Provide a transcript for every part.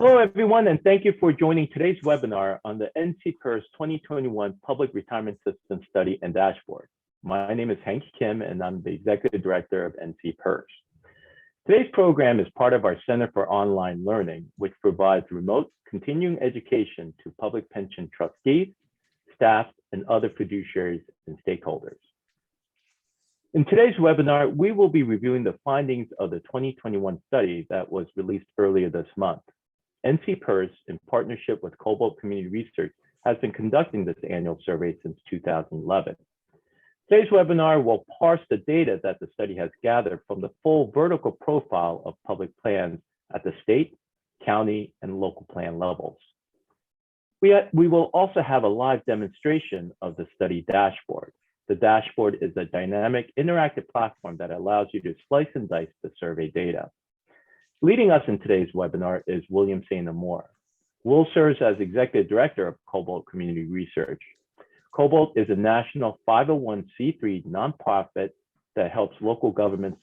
Hello, everyone, and thank you for joining today's webinar on the NCPERS 2021 Public Retirement System Study and Dashboard. My name is Hank Kim, and I'm the Executive Director of NCPERS. Today's program is part of our Center for Online Learning, which provides remote continuing education to public pension trustees, staff, and other fiduciaries and stakeholders. In today's webinar, we will be reviewing the findings of the 2021 study that was released earlier this month. NCPERS, in partnership with Cobalt Community Research, has been conducting this annual survey since 2011. Today's webinar will parse the data that the study has gathered from the full vertical profile of public plans at the state, county, and local plan levels. We will also have a live demonstration of the study dashboard. The dashboard is a dynamic, interactive platform that allows you to slice and dice the survey data. Leading us in today's webinar is William St. Amour. Will serves as Executive Director of Cobalt Community Research. Cobalt is a national 501c3 nonprofit that helps local governments,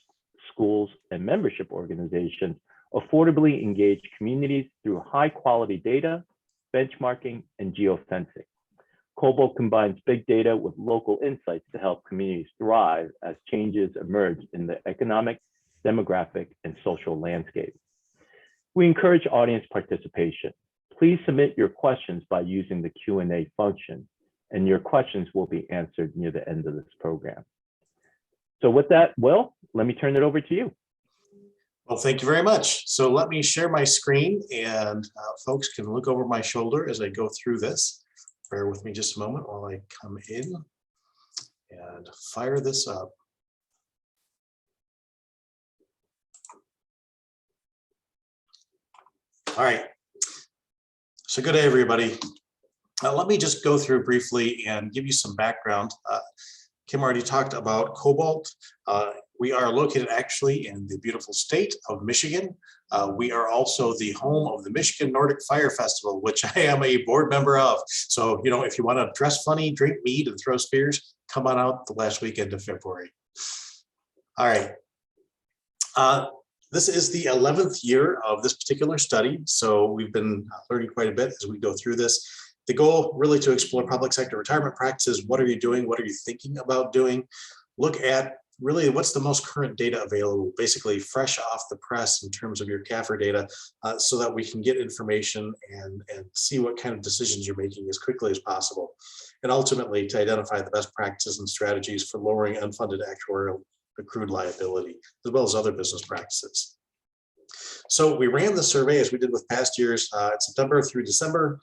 schools, and membership organizations affordably engage communities through high-quality data, benchmarking, and geofencing. Cobalt combines big data with local insights to help communities thrive as changes emerge in the economic, demographic, and social landscape. We encourage audience participation. Please submit your questions by using the Q&A function, and your questions will be answered near the end of this program. So with that, Will, let me turn it over to you. Well, thank you very much. So let me share my screen, and folks can look over my shoulder as I go through this. Bear with me just a moment while I come in and fire this up. All right, so good day, everybody. Let me just go through briefly and give you some background. Kim already talked about Cobalt. We are located actually in the beautiful state of Michigan. We are also the home of the Michigan Nordic Fire Festival, which I am a board member of. So, you know, if you want to dress funny, drink mead, and throw spears, come on out the last weekend of February. All right. This is the 11th year of this particular study, so we've been learning quite a bit as we go through this. The goal really to explore public sector retirement practices. What are you doing? What are you thinking about doing? Look at really what's the most current data available, basically fresh off the press in terms of your CAFR data, so that we can get information and see what kind of decisions you're making as quickly as possible. And ultimately to identify the best practices and strategies for lowering unfunded actuarial accrued liability, as well as other business practices. So we ran the survey as we did with past years, September through December.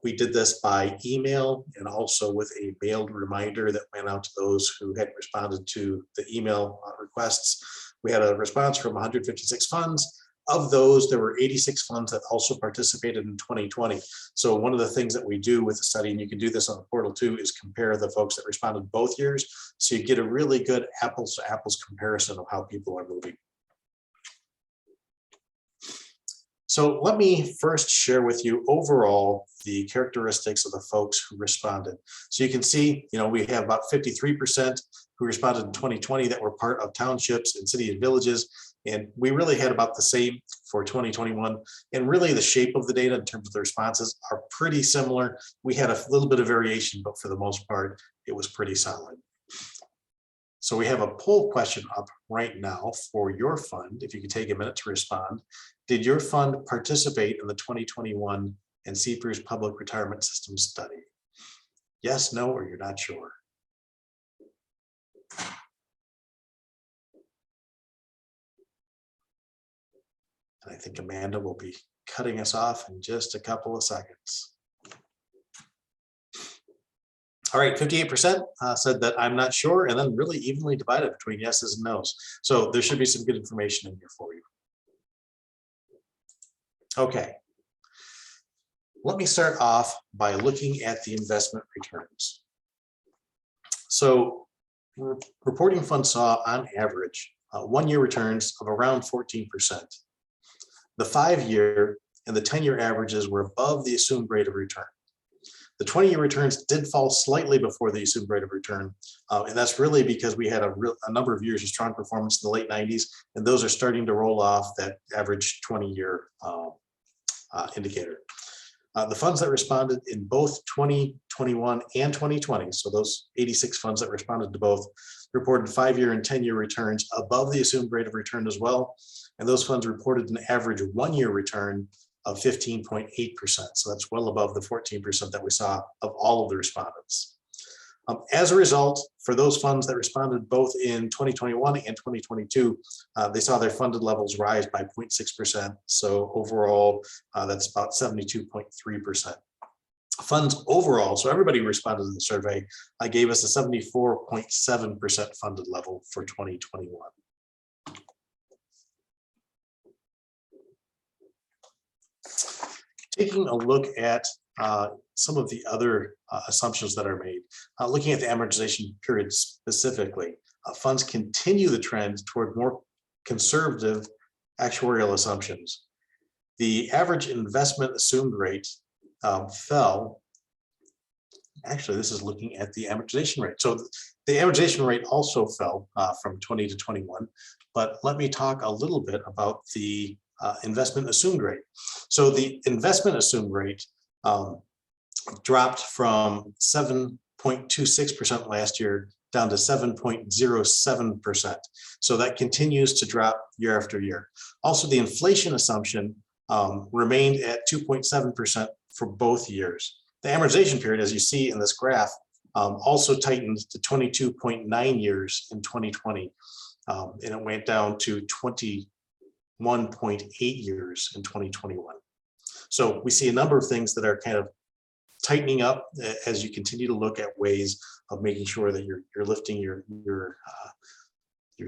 We did this by email and also with a mailed reminder that went out to those who had responded to the email requests. We had a response from 156 funds. Of those, there were 86 funds that also participated in 2020. So one of the things that we do with the study, and you can do this on the portal too, is compare the folks that responded both years. So you get a really good apples to apples comparison of how people are moving. So let me first share with you overall the characteristics of the folks who responded. So you can see, you know, we have about 53% who responded in 2020 that were part of townships and cities and villages. And we really had about the same for 2021. And really the shape of the data in terms of the responses are pretty similar. We had a little bit of variation, but for the most part, it was pretty solid. So we have a poll question up right now for your fund. If you could take a minute to respond. Did your fund participate in the 2021 NCPERS Public Retirement System Study? Yes, no, or you're not sure? And I think Amanda will be cutting us off in just a couple of seconds. All right, 58% said that I'm not sure, and then really evenly divided between yeses and nos. So there should be some good information in here for you. Okay, let me start off by looking at the investment returns. So reporting funds saw on average 1-year returns of around 14%. The 5-year and the 10-year averages were above the assumed rate of return. The 20-year returns did fall slightly before the assumed rate of return, and that's really because we had a number of years of strong performance in the late 90s, and those are starting to roll off that average 20-year indicator. The funds that responded in both 2021 and 2020, so those 86 funds that responded to both, reported 5-year and 10-year returns above the assumed rate of return as well. And those funds reported an average 1-year return of 15.8%. So that's well above the 14% that we saw of all of the respondents. As a result, for those funds that responded both in 2021 and 2022, they saw their funded levels rise by 0.6%. So overall, that's about 72.3%. Funds overall, so everybody who responded to the survey, gave us a 74.7% funded level for 2021. Taking a look at some of the other assumptions that are made, looking at the amortization period specifically, funds continue the trend toward more conservative actuarial assumptions. The average investment assumed rate fell. Actually, this is looking at the amortization rate. So the amortization rate also fell from 20 to 21, but let me talk a little bit about the investment assumed rate. So the investment assumed rate dropped from 7.26% last year down to 7.07%. So that continues to drop year after year. Also, the inflation assumption remained at 2.7% for both years. The amortization period, as you see in this graph, also tightened to 22.9 years in 2020, and it went down to 21.8 years in 2021. So we see a number of things that are kind of tightening up as you continue to look at ways of making sure that you're lifting your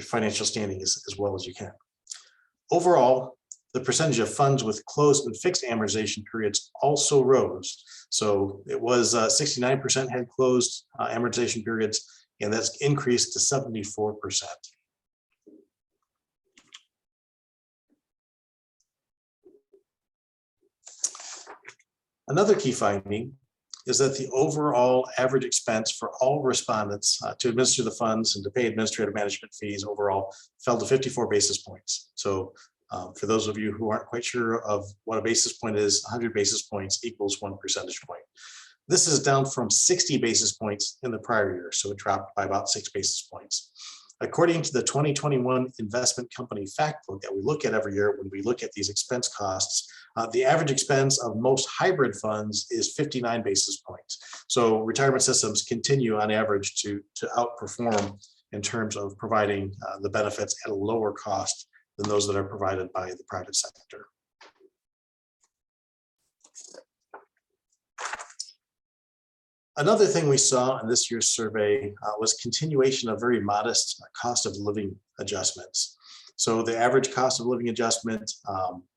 financial standing as well as you can. Overall, the percentage of funds with closed and fixed amortization periods also rose. So it was 69% had closed amortization periods, and that's increased to 74%. Another key finding is that the overall average expense for all respondents to administer the funds and to pay administrative management fees overall fell to 54 basis points. So for those of you who aren't quite sure of what a basis point is, 100 basis points equals 1 percentage point. This is down from 60 basis points in the prior year, so it dropped by about 6 basis points. According to the 2021 investment company fact book that we look at every year when we look at these expense costs, the average expense of most hybrid funds is 59 basis points. So retirement systems continue on average to outperform in terms of providing the benefits at a lower cost than those that are provided by the private sector. Another thing we saw in this year's survey was continuation of very modest cost of living adjustments. So the average cost of living adjustment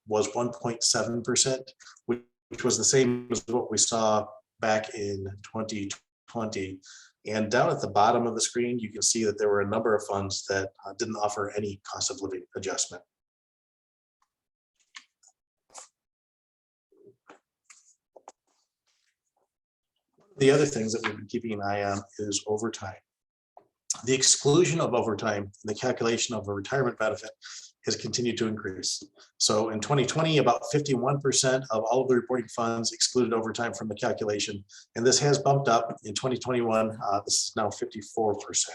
was 1.7%, which was the same as what we saw back in 2020. And down at the bottom of the screen, you can see that there were a number of funds that didn't offer any cost of living adjustment. The other things that we've been keeping an eye on is overtime. The exclusion of overtime in the calculation of a retirement benefit has continued to increase. So in 2020, about 51% of all of the reporting funds excluded overtime from the calculation, and this has bumped up in 2021. This is now 54%.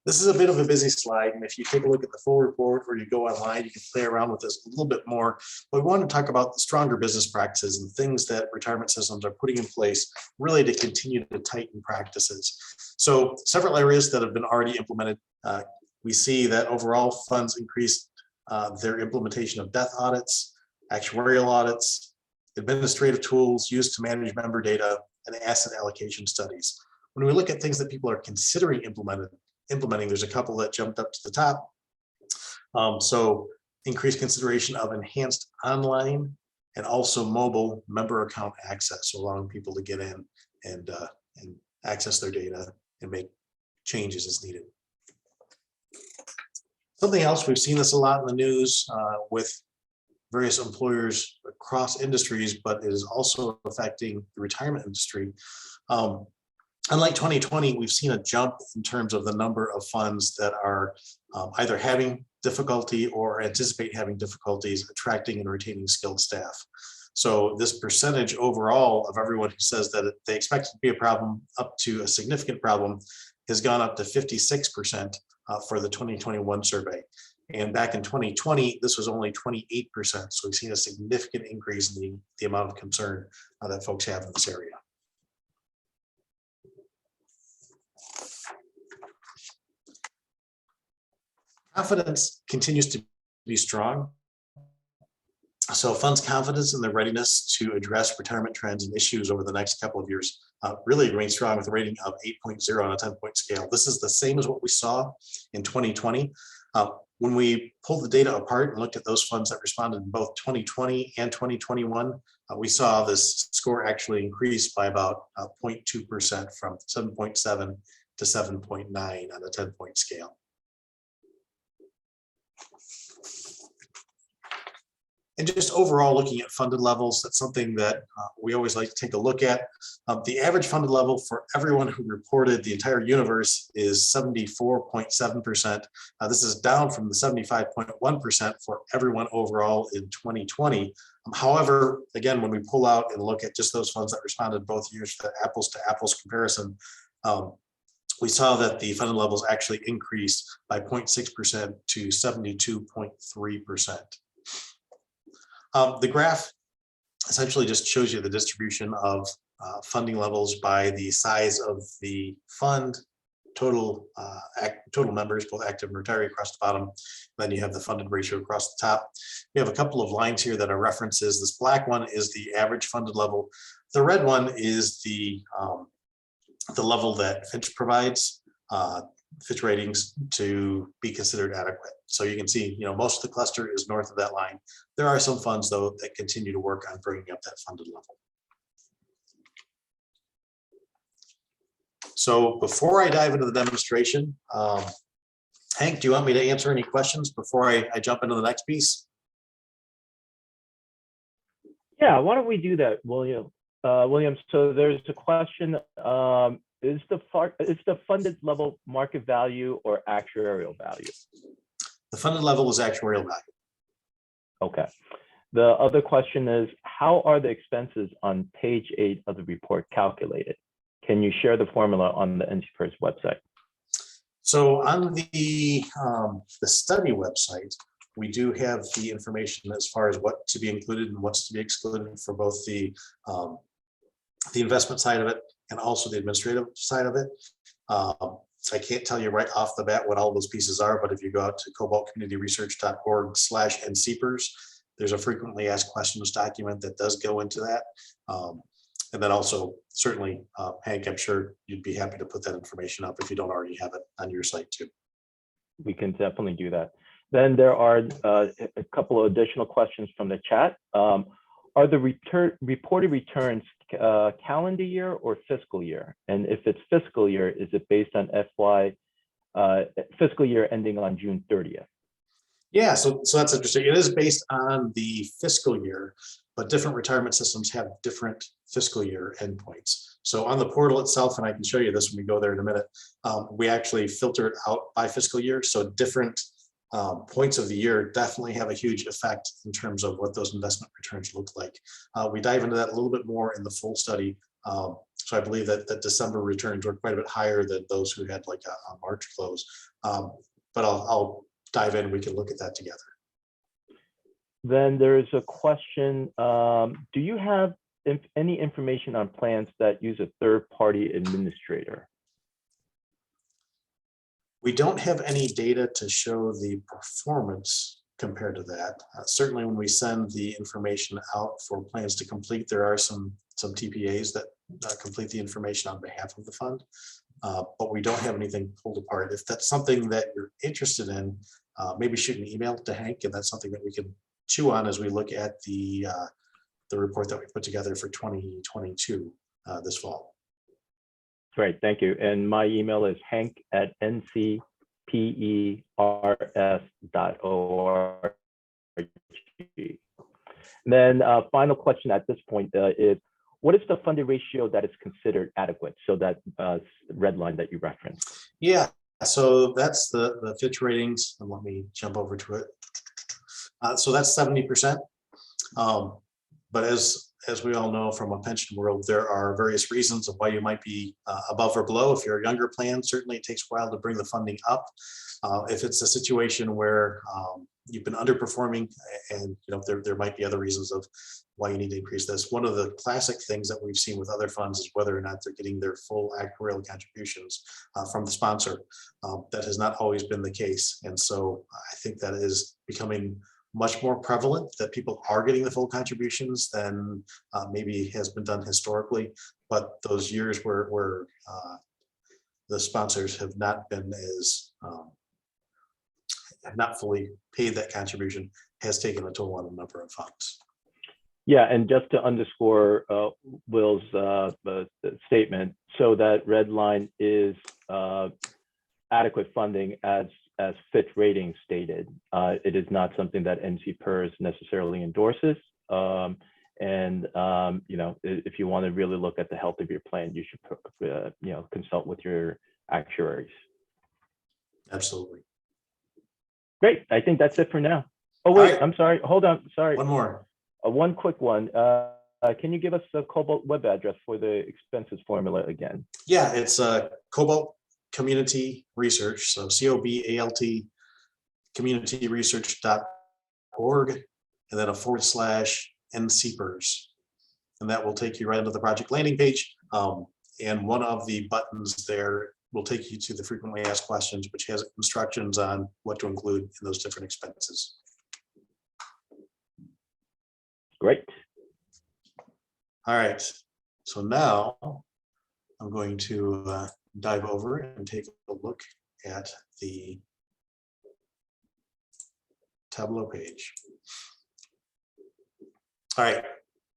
This is a bit of a busy slide, and if you take a look at the full report or you go online, you can play around with this a little bit more. But we want to talk about the stronger business practices and things that retirement systems are putting in place really to continue to tighten practices. So several areas that have been already implemented. We see that overall funds increased their implementation of death audits, actuarial audits, administrative tools used to manage member data, and asset allocation studies. When we look at things that people are considering implementing, there's a couple that jumped up to the top. So increased consideration of enhanced online and also mobile member account access, so allowing people to get in and access their data and make changes as needed. Something else, we've seen this a lot in the news with various employers across industries, but it is also affecting the retirement industry. Unlike 2020, we've seen a jump in terms of the number of funds that are either having difficulty or anticipate having difficulties attracting and retaining skilled staff. So this percentage overall of everyone who says that they expect it to be a problem up to a significant problem has gone up to 56% for the 2021 survey. And back in 2020, this was only 28%. So we've seen a significant increase in the amount of concern that folks have in this area. Confidence continues to be strong. So funds' confidence in their readiness to address retirement trends and issues over the next couple of years really remains strong with a rating of 8.0 on a 10-point scale. This is the same as what we saw in 2020. When we pulled the data apart and looked at those funds that responded in both 2020 and 2021, we saw this score actually increase by about 0.2% from 7.7 to 7.9 on a 10-point scale. And just overall looking at funded levels, that's something that we always like to take a look at. The average funded level for everyone who reported the entire universe is 74.7%. This is down from the 75.1% for everyone overall in 2020. However, again, when we pull out and look at just those funds that responded both years for the apples to apples comparison, we saw that the funded levels actually increased by 0.6% to 72.3%. The graph essentially just shows you the distribution of funding levels by the size of the fund, total members, both active and retiree across the bottom. Then you have the funded ratio across the top. We have a couple of lines here that are references. This black one is the average funded level. The red one is the level that Fitch provides, Fitch ratings to be considered adequate. So you can see, most of the cluster is north of that line. There are some funds though that continue to work on bringing up that funded level. So before I dive into the demonstration, Hank, do you want me to answer any questions before I jump into the next piece? Yeah, why don't we do that, William? William, so there's a question. Is the funded level market value or actuarial value? The funded level is actuarial value. Okay. The other question is, how are the expenses on page 8 of the report calculated? Can you share the formula on the NCPERS website? So on the study website, we do have the information as far as what to be included and what's to be excluded for both the investment side of it and also the administrative side of it. I can't tell you right off the bat what all those pieces are, but if you go out to cobaltcommunityresearch.org/NCPERS, there's a frequently asked questions document that does go into that. And then also, certainly, Hank, I'm sure you'd be happy to put that information up if you don't already have it on your site too. We can definitely do that. Then there are a couple of additional questions from the chat. Are the reported returns calendar year or fiscal year? And if it's fiscal year, is it based on fiscal year ending on June 30th? Yeah, so that's interesting. It is based on the fiscal year, but different retirement systems have different fiscal year endpoints. So on the portal itself, and I can show you this when we go there in a minute, we actually filter it out by fiscal year. So different points of the year definitely have a huge effect in terms of what those investment returns look like. We dive into that a little bit more in the full study. So I believe that December returns were quite a bit higher than those who had like a March close. But I'll dive in, we can look at that together. Then there is a question, do you have any information on plans that use a third-party administrator? We don't have any data to show the performance compared to that. Certainly when we send the information out for plans to complete, there are some TPAs that complete the information on behalf of the fund, but we don't have anything pulled apart. If that's something that you're interested in, maybe shoot an email to Hank, and that's something that we can chew on as we look at the report that we put together for 2022 this fall. Great, thank you. And my email is hank@ncpers.org. Then final question at this point is, what is the funded ratio that is considered adequate? So that red line that you referenced. Yeah, so that's the Fitch ratings, and let me jump over to it. So that's 70%. But as we all know from a pension world, there are various reasons of why you might be above or below. If you're a younger plan, certainly it takes a while to bring the funding up. If it's a situation where you've been underperforming, and there might be other reasons of why you need to increase this. One of the classic things that we've seen with other funds is whether or not they're getting their full actuarial contributions from the sponsor. That has not always been the case, and so I think that is becoming much more prevalent, that people are getting the full contributions than maybe has been done historically. But those years where the sponsors have not been as have not fully paid that contribution has taken a toll on a number of funds. Yeah, and just to underscore Will's statement, so that red line is adequate funding as Fitch Ratings stated. It is not something that NCPERS necessarily endorses. If you want to really look at the health of your plan, you should consult with your actuaries. Absolutely. Great. I think that's it for now. Oh wait, right. I'm sorry. Hold on. Sorry. One more. One quick one. Can you give us a Cobalt web address for the expenses formula again? Yeah, it's Cobalt Community Research, so COBALT communityresearch.org, and then a / NCPERS, and that will take you right into the project landing page. And one of the buttons there will take you to the frequently asked questions, which has instructions on what to include in those different expenses. Great. All right, so now I'm going to dive over and take a look at the Tableau page. All right,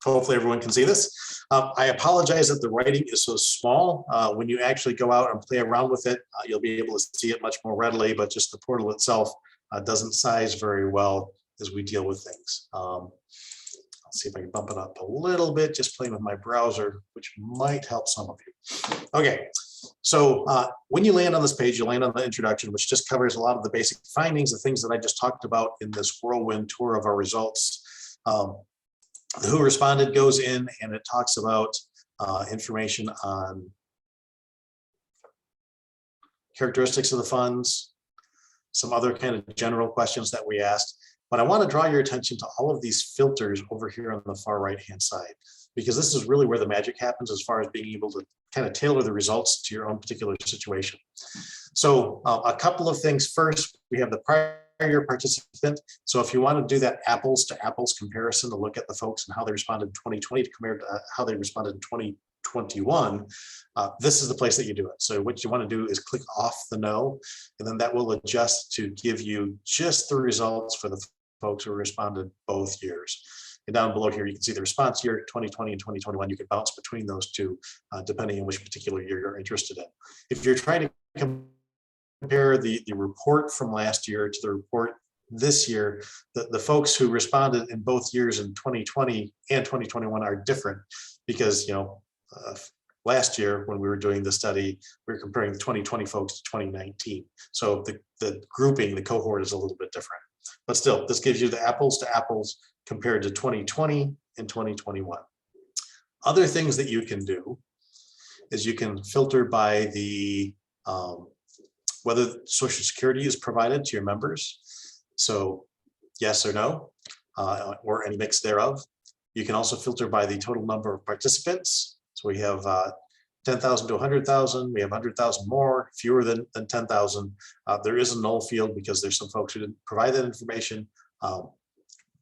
hopefully everyone can see this. I apologize that the writing is so small. When you actually go out and play around with it, you'll be able to see it much more readily, but just the portal itself doesn't size very well as we deal with things. Let's see if I can bump it up a little bit, just playing with my browser, which might help some of you. Okay, so when you land on this page, you land on the introduction, which just covers a lot of the basic findings, the things that I just talked about in this whirlwind tour of our results. The who responded goes in and it talks about information on characteristics of the funds, some other kind of general questions that we asked. But I want to draw your attention to all of these filters over here on the far right-hand side, because this is really where the magic happens as far as being able to kind of tailor the results to your own particular situation. So a couple of things. First, we have the prior year participant. So if you want to do that apples to apples comparison to look at the folks and how they responded in 2020 compared to how they responded in 2021, this is the place that you do it. So what you want to do is click off the no, and then that will adjust to give you just the results for the folks who responded both years. And down below here, you can see the response year 2020 and 2021. You can bounce between those two depending on which particular year you're interested in. If you're trying to compare the report from last year to the report this year, the folks who responded in both years in 2020 and 2021 are different because, last year when we were doing the study, we were comparing the 2020 folks to 2019. So the grouping, the cohort is a little bit different. But still, this gives you the apples to apples compared to 2020 and 2021. Other things that you can do is you can filter by the whether Social Security is provided to your members. So yes or no, or any mix thereof. You can also filter by the total number of participants. So we have 10,000 to 100,000. We have 100,000 more, fewer than 10,000. There is a null field because there's some folks who didn't provide that information.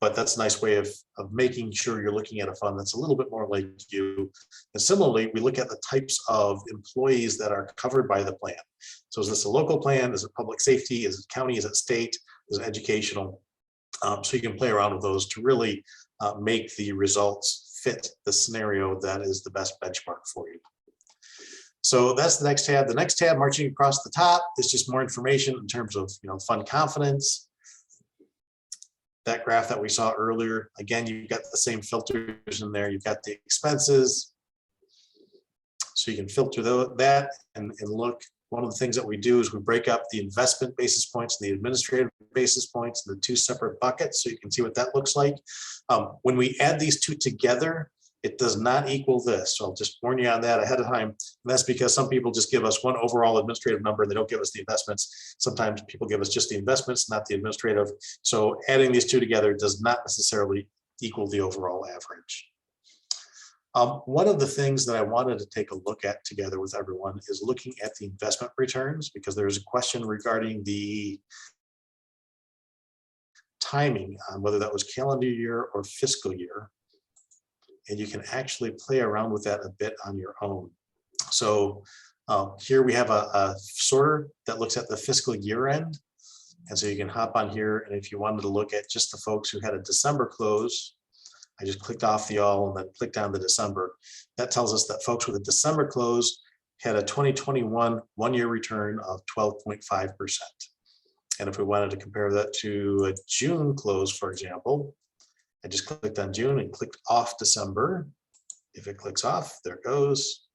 But that's a nice way of making sure you're looking at a fund that's a little bit more like you. And similarly, we look at the types of employees that are covered by the plan. So is this a local plan? Is it public safety? Is it county? Is it state? Is it educational? So you can play around with those to really make the results fit the scenario that is the best benchmark for you. So that's the next tab. The next tab, marching across the top, is just more information in terms of fund confidence. That graph that we saw earlier, again, you've got the same filters in there. You've got the expenses. So you can filter that and look one of the things that we do is we break up the investment basis points and the administrative basis points into two separate buckets, so you can see what that looks like. When we add these two together, it does not equal this. So I'll just warn you on that ahead of time. And that's because some people just give us one overall administrative number and they don't give us the investments. Sometimes people give us just the investments, not the administrative. So adding these two together does not necessarily equal the overall average. One of the things that I wanted to take a look at together with everyone is looking at the investment returns, because there's a question regarding the timing on whether that was calendar year or fiscal year. And you can actually play around with that a bit on your own. So here we have a sorter that looks at the fiscal year end. And so you can hop on here, and if you wanted to look at just the folks who had a December close, I just clicked off the all and then clicked on the December. That tells us that folks with a December close had a 2021 one-year return of 12.5%. And if we wanted to compare that to a June close, for example, I just clicked on June and clicked off December. If it clicks off, there it goes.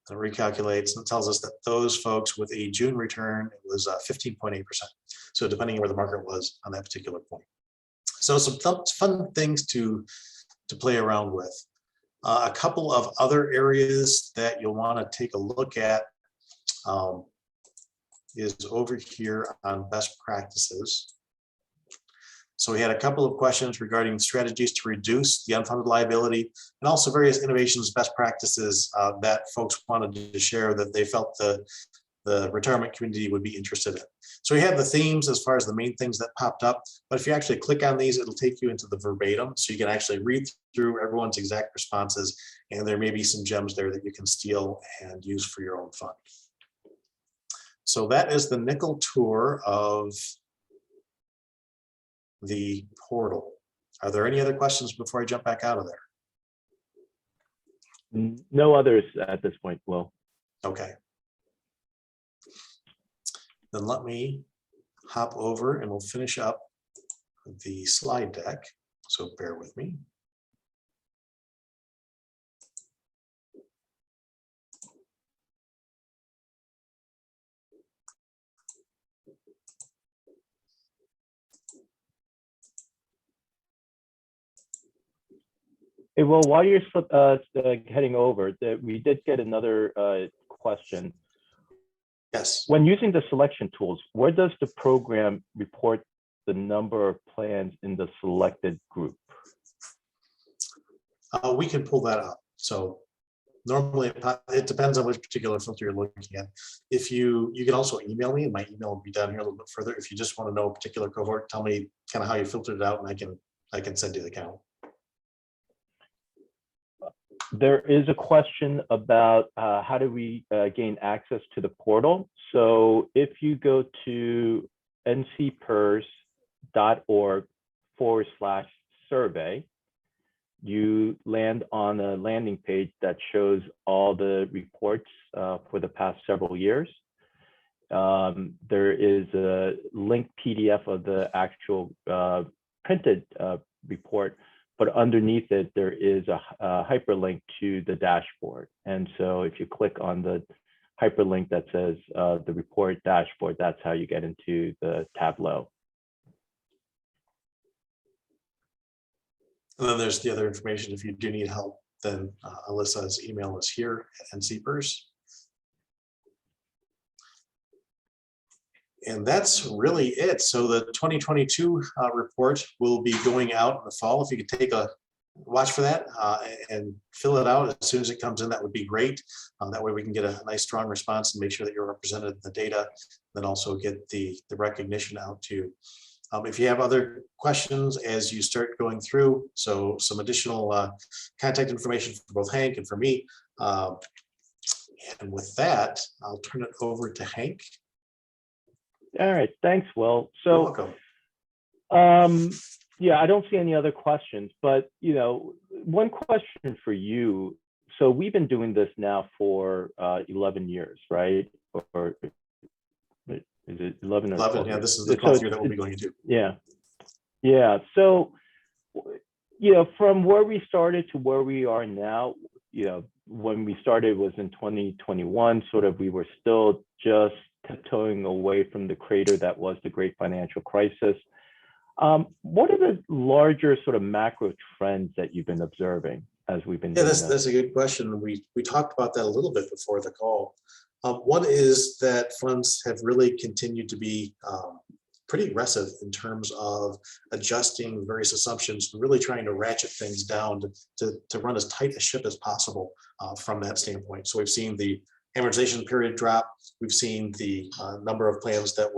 And it recalculates and it tells us that those folks with a June return, it was 15.8%. So depending on where the market was on that particular point. So some fun things to play around with. A couple of other areas that you'll want to take a look at is over here on best practices. So we had a couple of questions regarding strategies to reduce the unfunded liability, and also various innovations, best practices that folks wanted to share that they felt the retirement community would be interested in. So we have the themes as far as the main things that popped up, but if you actually click on these, it'll take you into the verbatim, so you can actually read through everyone's exact responses, and there may be some gems there that you can steal and use for your own fun. So that is the nickel tour of the portal. Are there any other questions before I jump back out of there? No others at this point, Will. Okay. Then let me hop over and we'll finish up the slide deck. So bear with me. Hey, well, while you're heading over, we did get another question. Yes. When using the selection tools, where does the program report the number of plans in the selected group? We can pull that up. So normally it depends on which particular filter you're looking at. If you can also email me, and my email will be down here a little bit further. If you just want to know a particular cohort, tell me kind of how you filtered it out, and I can send you the count. There is a question about how do we gain access to the portal. So if you go to ncpers.org/survey, you land on a landing page that shows all the reports for the past several years. There is a linked PDF of the actual printed report, but underneath it, there is a hyperlink to the dashboard. And so if you click on the hyperlink that says the report dashboard, that's how you get into the Tableau. And then there's the other information. If you do need help, then Alyssa's email is here at NCPERS. And that's really it. So the 2022 report will be going out in the fall. If you could take a watch for that and fill it out as soon as it comes in, that would be great. That way we can get a nice strong response and make sure that you're represented in the data, then also get the recognition out to you. If you have other questions as you start going through, so some additional contact information for both Hank and for me. And with that, I'll turn it over to Hank. All right, thanks, Will. So, You're welcome. Yeah, I don't see any other questions, but one question for you. So we've been doing this now for 11 years, right? Or is it 11 or 12? 11, yeah, this is the 12th year that we'll be going into. Yeah. So, from where we started to where we are now, when we started was in 2021, sort of we were still just tiptoeing away from the crater that was the great financial crisis. What are the larger sort of macro trends that you've been observing as we've been doing that's a good question. We talked about that a little bit before the call. One is that funds have really continued to be pretty aggressive in terms of adjusting various assumptions, really trying to ratchet things down to run as tight a ship as possible from that standpoint. So we've seen the amortization period drop. We've seen the number of plans that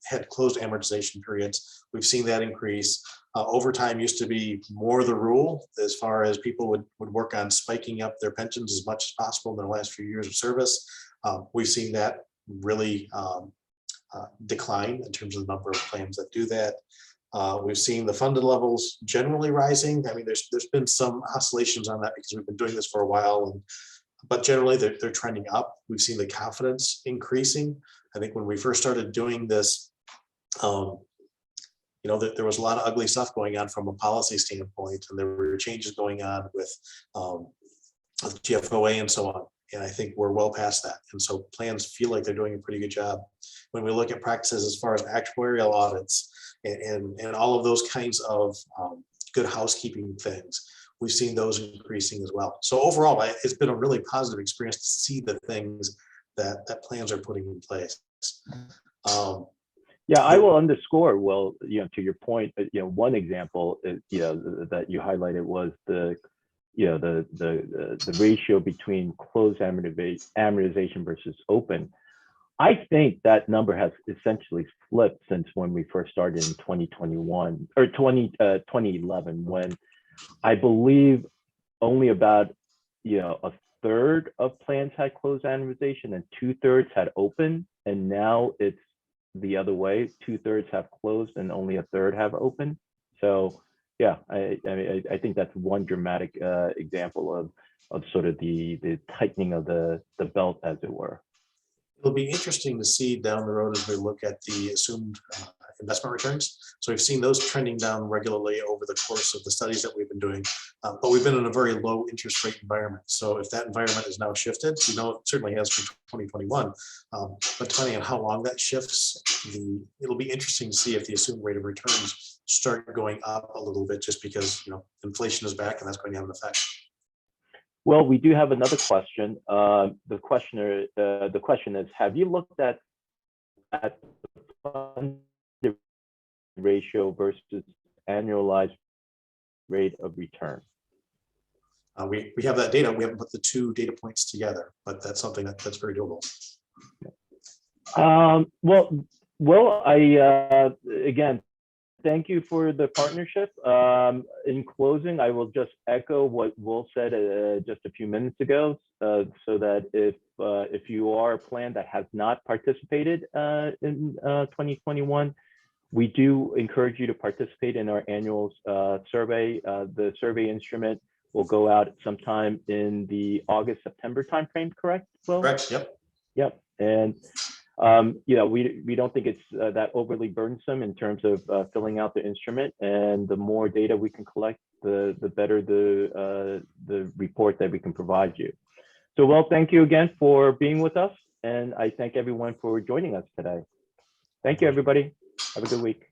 had closed amortization periods. We've seen that increase. Overtime used to be more the rule, as far as people would work on spiking up their pensions as much as possible in their last few years of service. We've seen that really decline in terms of the number of plans that do that. We've seen the funded levels generally rising. I mean, there's been some oscillations on that because we've been doing this for a while, but generally they're trending up. We've seen the confidence increasing. I think when we first started doing this, there was a lot of ugly stuff going on from a policy standpoint, and there were changes going on with GFOA and so on. And I think we're well past that. And so plans feel like they're doing a pretty good job. When we look at practices as far as actuarial audits and all of those kinds of good housekeeping things, we've seen those increasing as well. So overall, it's been a really positive experience to see the things that plans are putting in place. Yeah, I will underscore, well, to your point, one example is, that you highlighted was the ratio between closed amortization versus open. I think that number has essentially flipped since when we first started in 2021 or 2011, when I believe only about a third of plans had closed amortization and 2/3 had open, and now it's the other way. 2/3 have closed and only a third have open. So yeah, I think that's one dramatic example of sort of the tightening of the belt, as it were. It'll be interesting to see down the road as we look at the assumed investment returns. So we've seen those trending down regularly over the course of the studies that we've been doing, but we've been in a very low interest rate environment. So if that environment is now shifted, it certainly has from 2021, but depending on how long that shifts, it'll be interesting to see if the assumed rate of returns start going up a little bit, just because inflation is back and that's going to have an effect. Well, we do have another question. The question is, have you looked at the funded ratio versus annualized rate of return? We have that data. We haven't put the two data points together, but that's something that's very doable. Well, I again, thank you for the partnership. In closing, I will just echo what Will said just a few minutes ago, so that if you are a plan that has not participated in 2021, we do encourage you to participate in our annual survey. The survey instrument will go out sometime in the August-September timeframe, correct, Will? Correct, yep. Yep, and we don't think it's that overly burdensome in terms of filling out the instrument, and the more data we can collect, the better the report that we can provide you. So, well, thank you again for being with us, and I thank everyone for joining us today. Thank you, everybody. Have a good week.